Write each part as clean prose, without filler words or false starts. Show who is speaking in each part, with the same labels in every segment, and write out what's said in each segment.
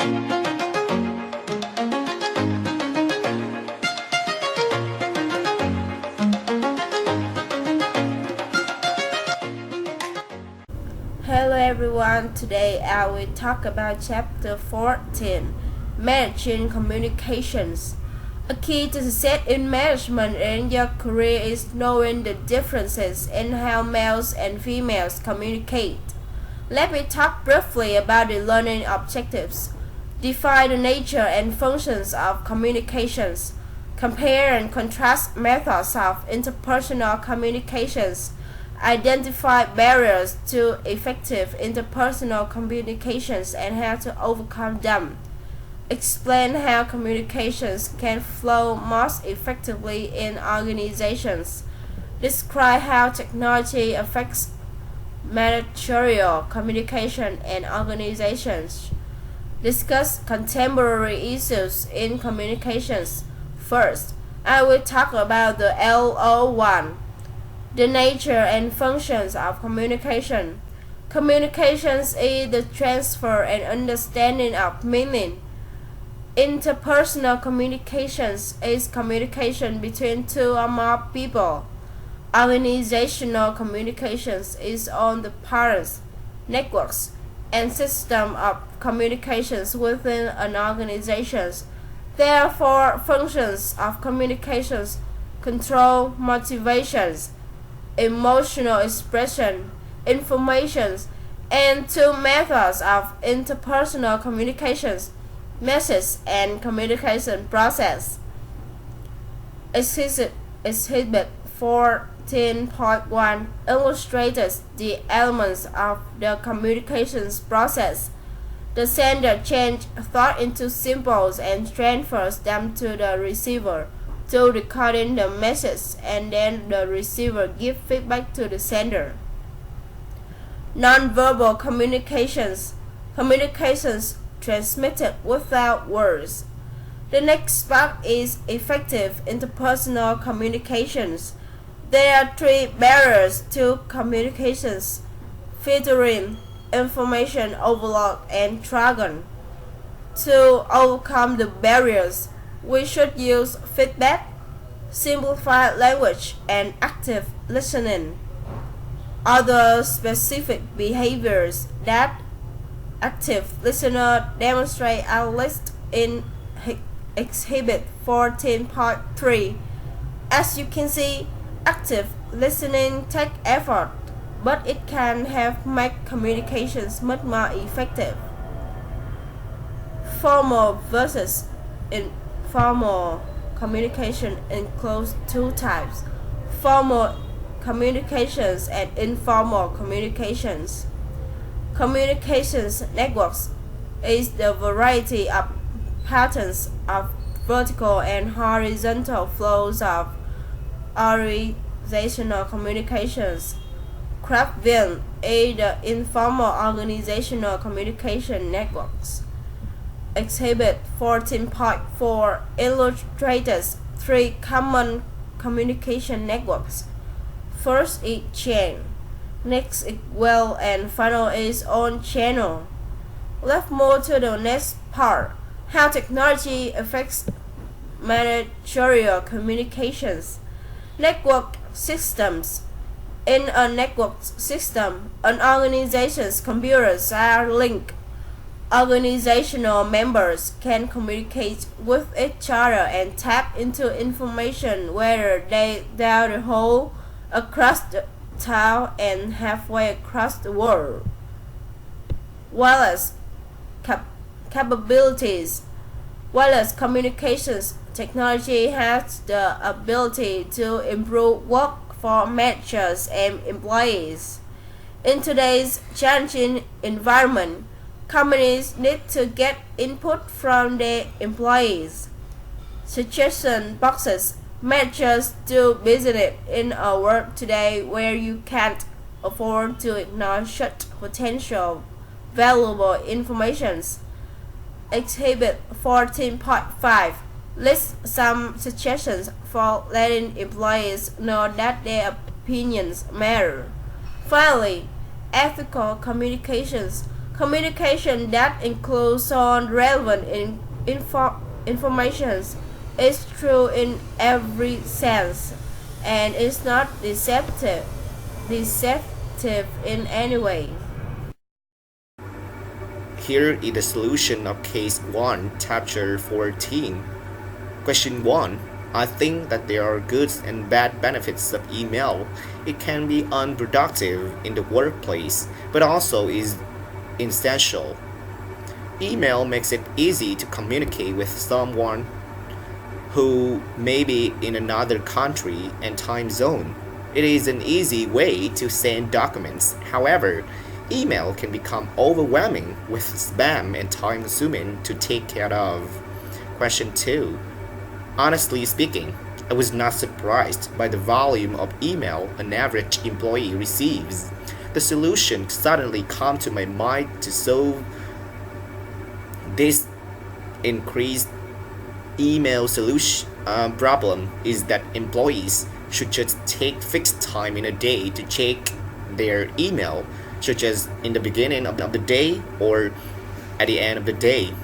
Speaker 1: Hello everyone, today I will talk about chapter 14, Managing Communications. A key to success in management in your career is knowing the differences in how males and females communicate. Let me talk briefly about the learning objectives. Define the nature and functions of communications. Compare and contrast methods of interpersonal communications. Identify barriers to effective interpersonal communications and how to overcome them. Explain how communications can flow most effectively in organizations. Describe how technology affects managerial communication in organizations. Discuss contemporary issues in communications. First, I will talk about the LO1. The nature and functions of communication. Communications is the transfer and understanding of meaning. Interpersonal communications is communication between two or more people. Organizational communications is on the patterns, networks, and system of communications within an organization. There are four functions of communications: control, motivations, emotional expression, informations, and two methods of interpersonal communications: message and communication process. Exhibit 14.1 illustrates the elements of the communications process. The sender changes thought into symbols and transfers them to the receiver to recording the message, and then the receiver gives feedback to the sender. Nonverbal communications. Communications transmitted without words. The next part is effective interpersonal communications. There are three barriers to communications: filtering, information overload, and jargon. To overcome the barriers, we should use feedback, simplified language, and active listening. Other specific behaviors that active listener demonstrate are listed in Exhibit 14.3. As you can see, active listening takes effort, but it can make communications much more effective. Formal versus informal communication includes two types: formal communications and informal communications. Communications networks is the variety of patterns of vertical and horizontal flows of organizational communications. Craftville is the informal organizational communication networks. Exhibit 14.4 illustrates three common communication networks. First is chain, next is well, and final is on channel. Let's move to the next part: how technology affects managerial communications. Network systems. In a network system, an organization's computers are linked. Organizational members can communicate with each other and tap into information whether they down the hall, across the town, and halfway across the world. Wireless capabilities. Wireless communications technology has the ability to improve work for managers and employees. In today's challenging environment, companies need to get input from their employees. Suggestion boxes. Managers do business in a world today where you can't afford to ignore such potential valuable information. Exhibit 14.5 lists some suggestions for letting employees know that their opinions matter. Finally, ethical communications. Communication that includes on relevant information is true in every sense and is not deceptive in any way.
Speaker 2: Here is the solution of Case 1, Chapter 14. Question 1. I think that there are good and bad benefits of email. It can be unproductive in the workplace, but also is essential. Email makes it easy to communicate with someone who may be in another country and time zone. It is an easy way to send documents. However, email can become overwhelming with spam and time consuming to take care of. Question 2. Honestly speaking, I was not surprised by the volume of email an average employee receives. The solution suddenly came to my mind to solve this increased email solution problem is that employees should just take fixed time in a day to check their email, such as in the beginning of the day or at the end of the day.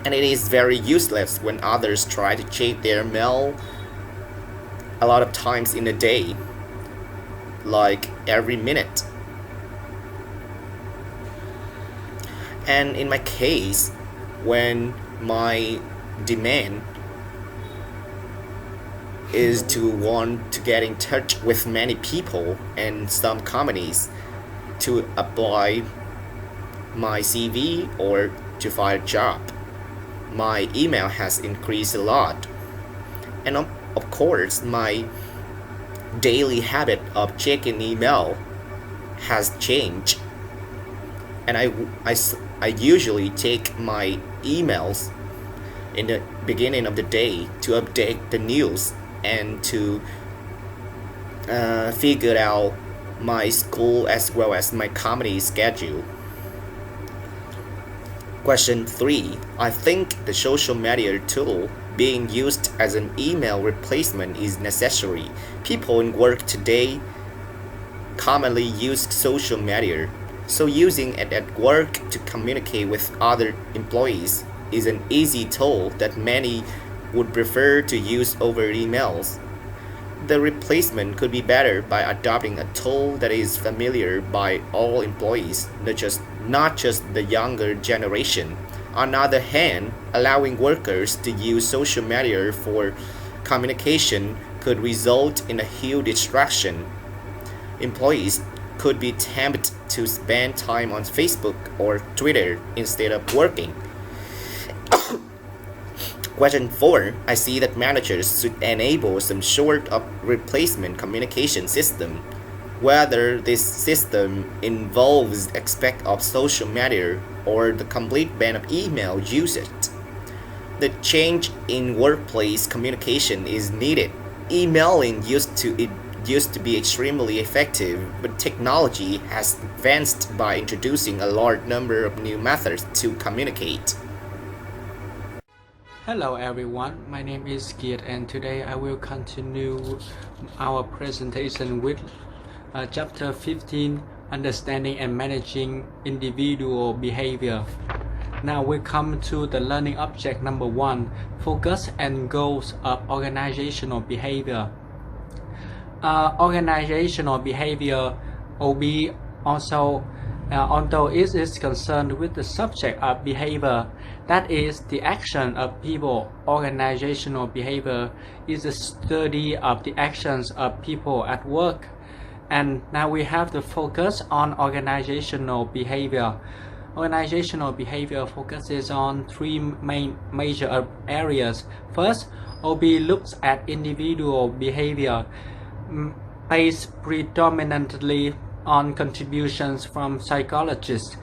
Speaker 2: And it is very useless when others try to check their mail a lot of times in a day, like every minute. And in my case, when my demand is to want to get in touch with many people and some companies to apply my CV or to find a job, my email has increased a lot. And of course, my daily habit of checking email has changed. And I usually check my emails in the beginning of the day to update the news and to figure out my school as well as my company schedule. Question 3. I think the social media tool being used as an email replacement is necessary. People in work today commonly use social media, so using it at work to communicate with other employees is an easy tool that many would prefer to use over emails. The replacement could be better by adopting a tool that is familiar by all employees, not just the younger generation. On the other hand, allowing workers to use social media for communication could result in a huge distraction. Employees could be tempted to spend time on Facebook or Twitter instead of working. Question 4. I see that managers should enable some sort of replacement communication system. Whether this system involves aspect of social media or the complete ban of email usage, the change in workplace communication is needed. Emailing used to be extremely effective, but technology has advanced by introducing a large number of new methods to communicate.
Speaker 3: Hello everyone, my name is Kiet and today I will continue our presentation with Chapter 15, Understanding and Managing Individual Behavior. Now we come to the learning object number 1, Focus and Goals of Organizational Behavior. Organizational behavior OB also although it is concerned with the subject of behavior, that is, the action of people. Organizational behavior is the study of the actions of people at work. And now we have to focus on organizational behavior. Organizational behavior focuses on three major areas. First, OB looks at individual behavior based predominantly on contributions from psychologists.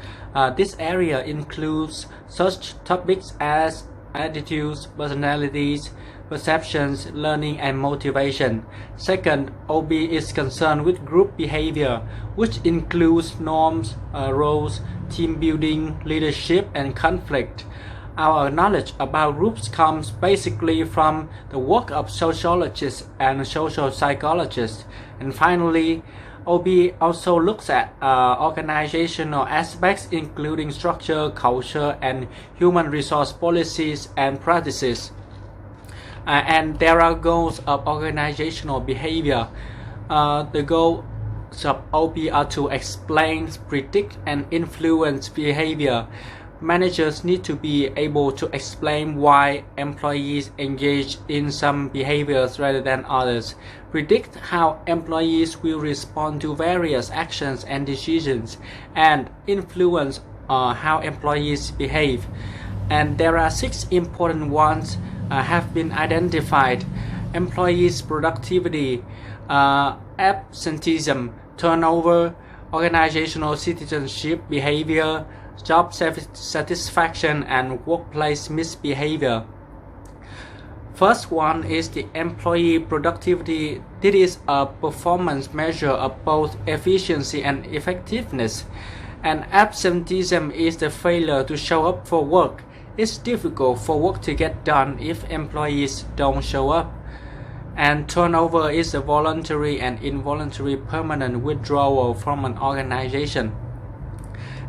Speaker 3: This area includes such topics as attitudes, personalities, perceptions, learning, and motivation. Second, OB is concerned with group behavior, which includes norms, roles, team building, leadership, and conflict. Our knowledge about groups comes basically from the work of sociologists and social psychologists. And finally, OB also looks at organizational aspects including structure, culture, and human resource policies and practices. And there are goals of organizational behavior. The goals of OB are to explain, predict, and influence behavior. Managers need to be able to explain why employees engage in some behaviors rather than others, predict how employees will respond to various actions and decisions, and influence how employees behave. And there are 6 important ones have been identified: employees' productivity, absenteeism, turnover, organizational citizenship behavior, job satisfaction, and workplace misbehavior. First one is the employee productivity. This is a performance measure of both efficiency and effectiveness. And absenteeism is the failure to show up for work. It's difficult for work to get done if employees don't show up. And turnover is a voluntary and involuntary permanent withdrawal from an organization.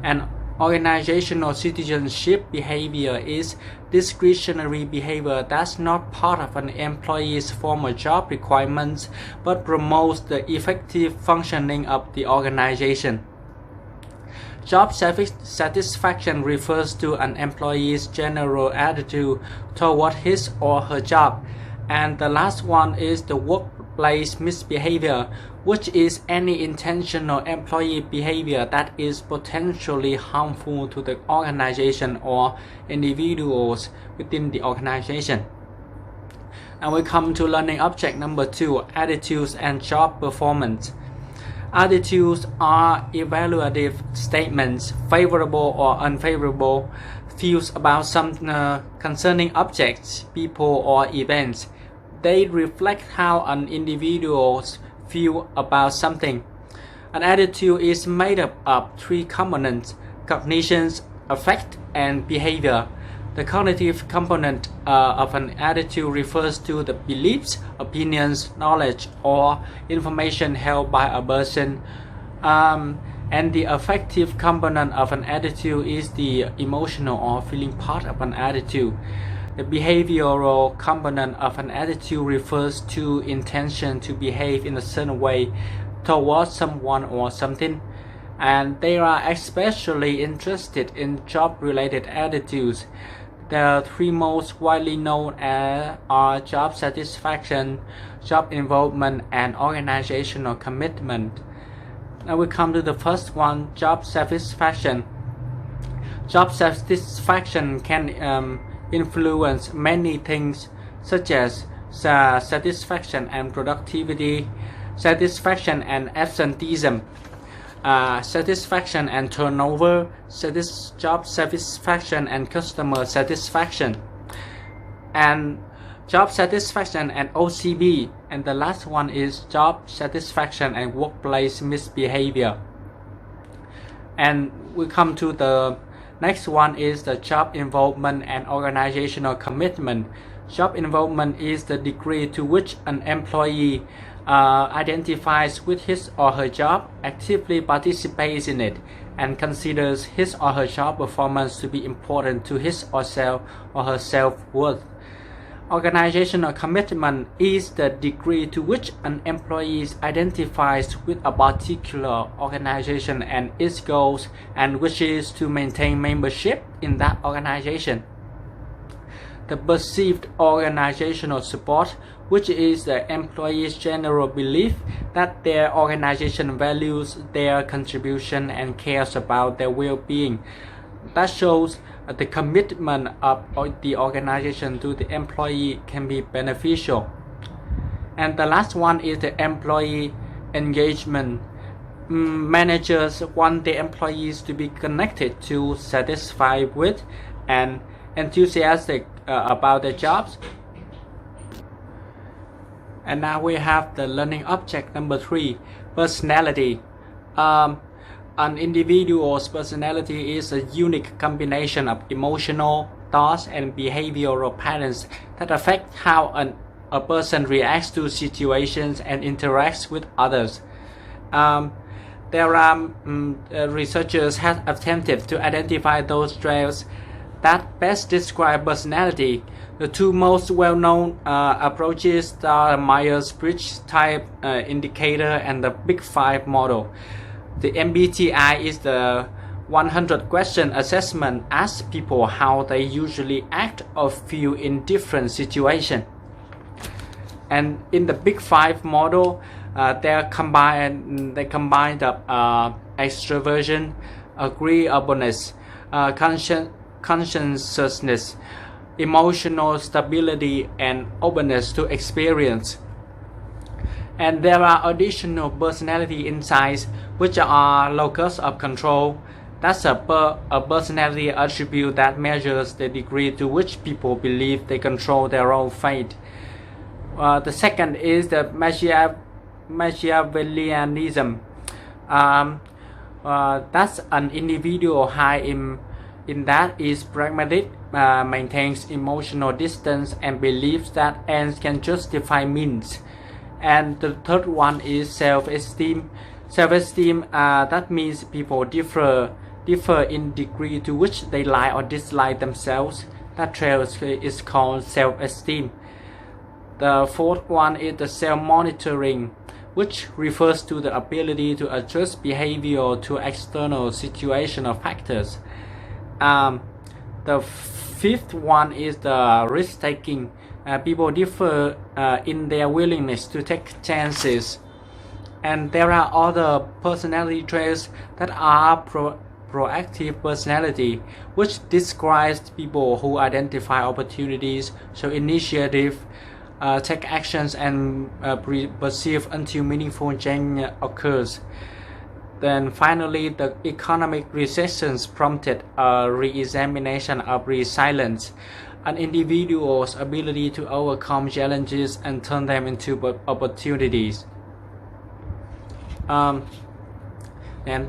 Speaker 3: And organizational citizenship behavior is discretionary behavior that's not part of an employee's formal job requirements but promotes the effective functioning of the organization. Job satisfaction refers to an employee's general attitude toward his or her job. And the last one is the workplace misbehavior, which is any intentional employee behavior that is potentially harmful to the organization or individuals within the organization. And we come to learning object number 2, attitudes and job performance. Attitudes are evaluative statements, favorable or unfavorable views about some concerning objects, people, or events. They reflect how an individual feel about something. An attitude is made up of 3 components: cognitions, affect, and behavior. The cognitive component of an attitude refers to the beliefs, opinions, knowledge, or information held by a person. And the affective component of an attitude is the emotional or feeling part of an attitude. The behavioral component of an attitude refers to intention to behave in a certain way towards someone or something. And they are especially interested in job-related attitudes. The 3 most widely known are job satisfaction, job involvement, and organizational commitment. Now we come to the first one, job satisfaction. Job satisfaction can influence many things such as satisfaction and productivity, satisfaction and absenteeism, satisfaction and turnover, job satisfaction and customer satisfaction, and job satisfaction and OCB, and the last one is job satisfaction and workplace misbehavior. And we come to the next one is the job involvement and organizational commitment. Job involvement is the degree to which an employee identifies with his or her job, actively participates in it, and considers his or her job performance to be important to his or her self-worth. Organizational commitment is the degree to which an employee identifies with a particular organization and its goals and wishes to maintain membership in that organization. The perceived organizational support, which is the employee's general belief that their organization values their contribution and cares about their well-being. That shows the commitment of the organization to the employee can be beneficial. And the last one is the employee engagement. Managers want their employees to be connected to, satisfied with, and enthusiastic about their jobs. And now we have the learning object number 3, personality. An individual's personality is a unique combination of emotional, thoughts, and behavioral patterns that affect how a person reacts to situations and interacts with others. Um, there are researchers have attempted to identify those traits that best describe personality. The two most well-known approaches are the Myers-Briggs type indicator and the Big Five model. The MBTI is the 100-question assessment asks people how they usually act or feel in different situations. And in the Big Five model, they combine the extroversion, agreeableness, conscientiousness, emotional stability, and openness to experience. And there are additional personality insights, which are locus of control. That's a personality attribute that measures the degree to which people believe they control their own fate. The second is the Machiavellianism. That's an individual high in that is pragmatic, maintains emotional distance, and believes that ends can justify means. And the third one is self-esteem. Self-esteem, that means people differ in degree to which they like or dislike themselves. That trait is called self-esteem. The fourth one is the self-monitoring, which refers to the ability to adjust behavior to external situational factors. The fifth one is the risk-taking. People differ in their willingness to take chances. And there are other personality traits that are proactive personality, which describes people who identify opportunities, show initiative, take actions, and persevere until meaningful change occurs. Then finally, the economic recessions prompted a re-examination of resilience, an individual's ability to overcome challenges and turn them into opportunities. And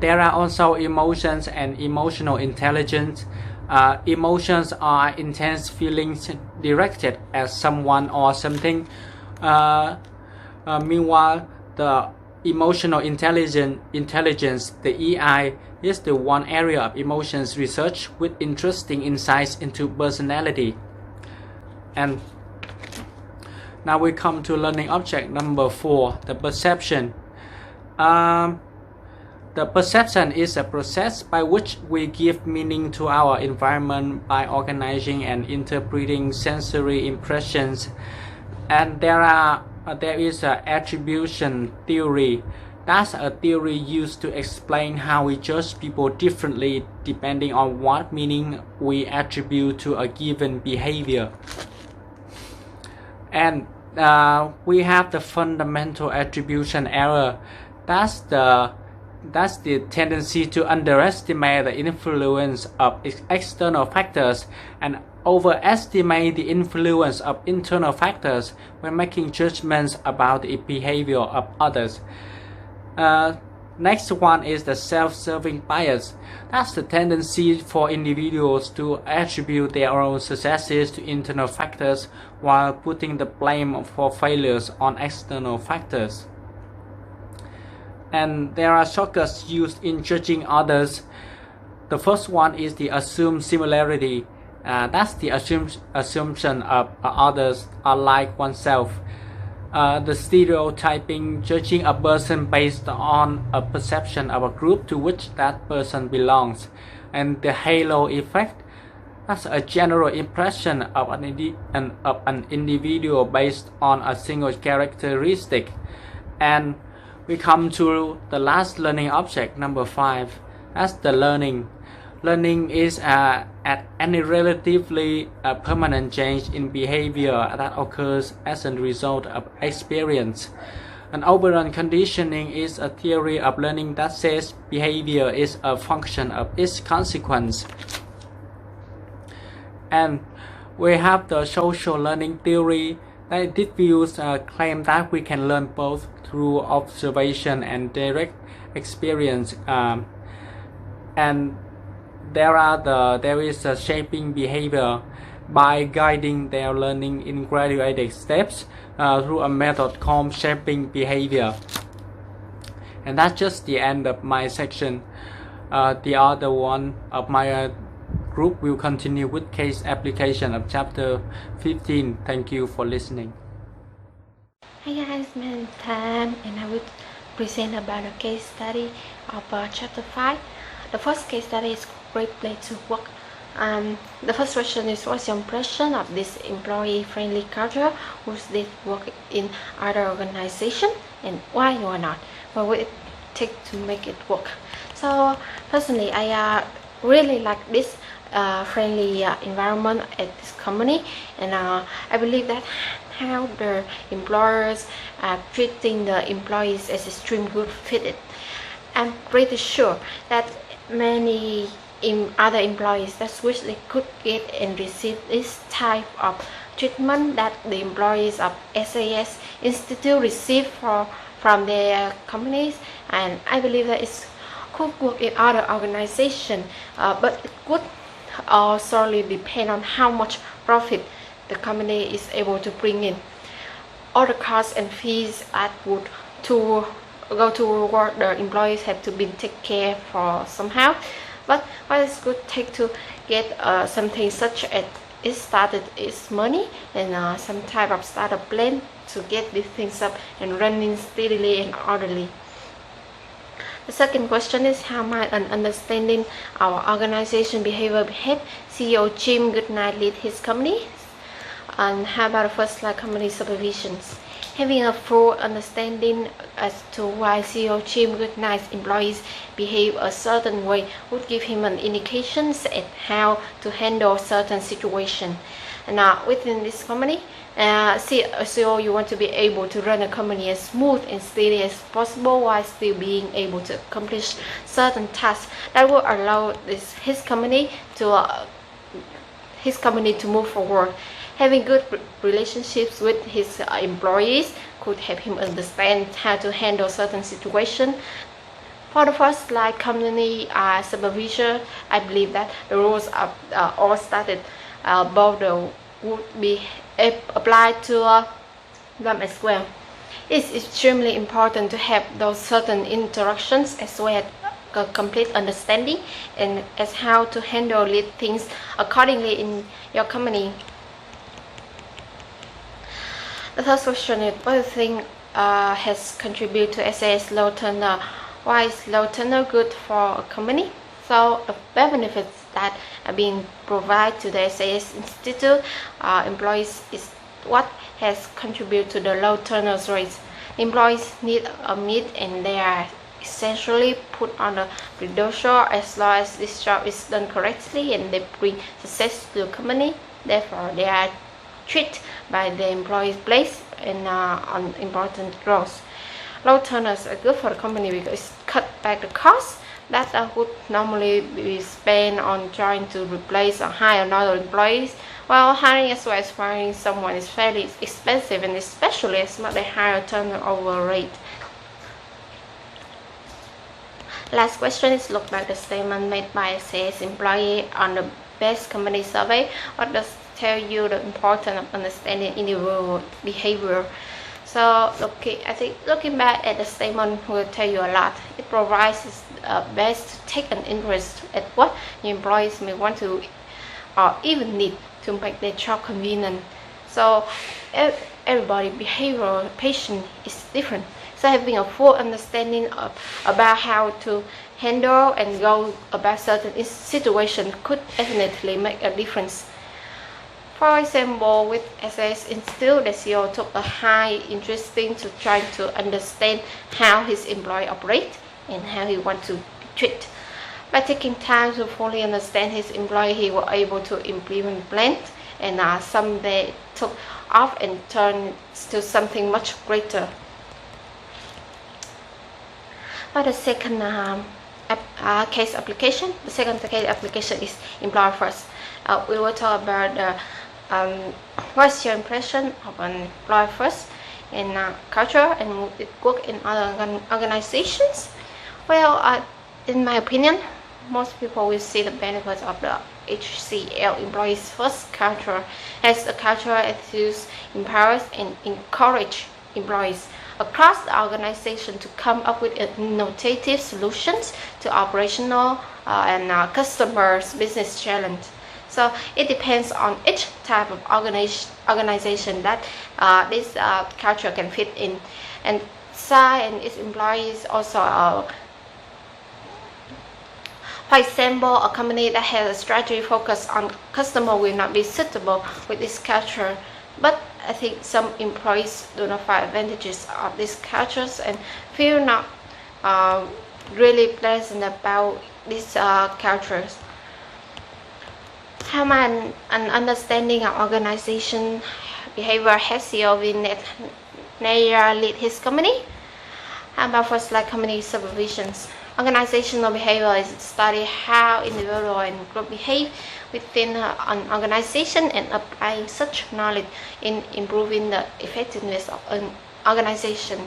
Speaker 3: there are also emotions and emotional intelligence. Emotions are intense feelings directed at someone or something. Meanwhile, the emotional intelligence, the EI, is the one area of emotions research with interesting insights into personality. And now we come to learning object number 4, the perception. The perception is a process by which we give meaning to our environment by organizing and interpreting sensory impressions. And there is an attribution theory. That's a theory used to explain how we judge people differently depending on what meaning we attribute to a given behavior. And we have the fundamental attribution error. That's the tendency to underestimate the influence of external factors and overestimate the influence of internal factors when making judgments about the behavior of others. Next one is the self-serving bias. That's the tendency for individuals to attribute their own successes to internal factors while putting the blame for failures on external factors. And there are shortcuts used in judging others. The first one is the assumed similarity. That's the assumption of others are like oneself. The stereotyping, judging a person based on a perception of a group to which that person belongs. And the halo effect, that's a general impression of an individual based on a single characteristic. And we come to the last learning object, number 5. That's the learning. Learning is any relatively permanent change in behavior that occurs as a result of experience. An operant conditioning is a theory of learning that says behavior is a function of its consequence. And we have the social learning theory. This views claim that we can learn both through observation and direct experience. And there is a shaping behavior by guiding their learning in graduated steps through a method called shaping behavior. And that's just the end of my section. The other one of my group will continue with case application of chapter 15. Thank you for listening.
Speaker 4: Hi guys, my name is Tam and I will present about a case study of chapter 5. The first case study is great place to work. The first question is, what's your impression of this employee-friendly culture? Would this work in other organization and why or not? What will it take to make it work? So personally, I really like this friendly environment at this company, and I believe that how the employers are treating the employees as extreme good fitted. I'm pretty sure that many other employees that wish they could get and receive this type of treatment that the employees of SAS Institute receive from their companies, and I believe that it could work in other organizations, but it would solely depend on how much profit the company is able to bring in. All the costs and fees that would to go to work, the employees have to be taken care for somehow. But what it could take to get something such as it started its money and some type of startup plan to get these things up and running steadily and orderly. The second question is, how might an understanding our organization behavior behave? CEO Jim Goodnight lead his company. And how about the first slide, company supervisions? Having a full understanding as to why CEO Jim Goodnight's employees behave a certain way would give him an indication at how to handle certain situations. And within this company, CEO, you want to be able to run a company as smooth and steady as possible while still being able to accomplish certain tasks that will allow his company to move forward. Having good relationships with his employees could help him understand how to handle certain situations. For the first slide, company supervisor, I believe that the rules are all started both would be applied to them as well. It's extremely important to have those certain interactions as well as a complete understanding and as how to handle things accordingly in your company. The third question is, what do you think has contributed to SAS low turnover? Why is low turnover good for a company? So the benefits that are being provided to the SAS Institute employees is what has contributed to the low turnover rates. Employees need a meet and they are essentially put on a producer as long as this job is done correctly and they bring success to the company. Therefore, they are treated by the employees' place and on important roles. Low turners are good for the company because it cut back the costs that would normally be spent on trying to replace or hire another employees, while hiring as well as firing someone is fairly expensive, and especially as much a higher turnover rate. Last question is, look back the statement made by a sales employee on the best company survey. What does tell you the importance of understanding individual behavior? So I think looking back at the statement will tell you a lot. It provides best to take an interest at what the employees may want to or even need to make their job convenient. So everybody behavior patient is different. So having a full understanding about how to handle and go about certain situations could definitely make a difference. For example, with SAS Institute, the CEO took a high interest in to trying to understand how his employee operate and how he wants to be treated. By taking time to fully understand his employee, he was able to implement plans, and someday took off and turned to something much greater. For the second case application, the second case application is employer first. We will talk about what's your impression of an employer first in culture and would it work in other organizations? Well, in my opinion, most people will see the benefits of the HCL employees first culture, as a culture that empowers and encourages employees. across the organization to come up with innovative solutions to operational and customers' business challenge. So it depends on each type of organization that this culture can fit in. And SAI and its employees also for example, a company that has a strategy focused on customer will not be suitable with this culture. But I think some employees do not find advantages of these cultures and feel not really pleasant about these cultures. Have an understanding of organization behavior has CEO Nair lead his company. How about first like company supervisions? Organizational behavior is to study how individual and group behave within an organization and applying such knowledge in improving the effectiveness of an organization.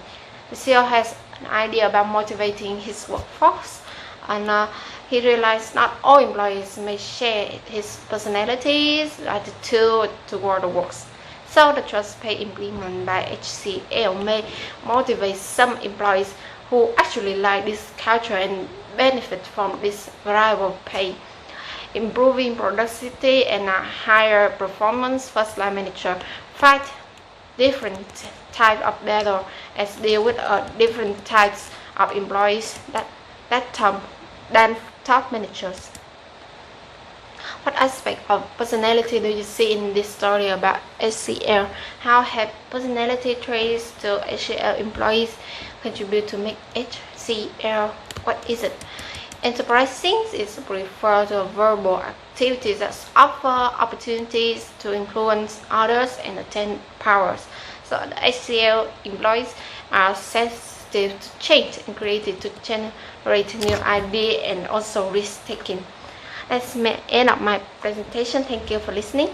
Speaker 4: The CEO has an idea about motivating his workforce, and he realized not all employees may share his personalities, attitude toward the work. So the trust pay implemented by HCL may motivate some employees who actually like this culture and benefit from this variable pay. Improving productivity and a higher performance, first line manager fight different types of battle as deal with different types of employees than top managers. What aspect of personality do you see in this story about HCL? How have personality traits to HCL employees contribute to make HCL? What is it? Enterprising is referred to verbal activities that offer opportunities to influence others and attain powers. So the HCL employees are sensitive to change and creative to generate new ideas and also risk taking. That's the end of my presentation. Thank you for listening.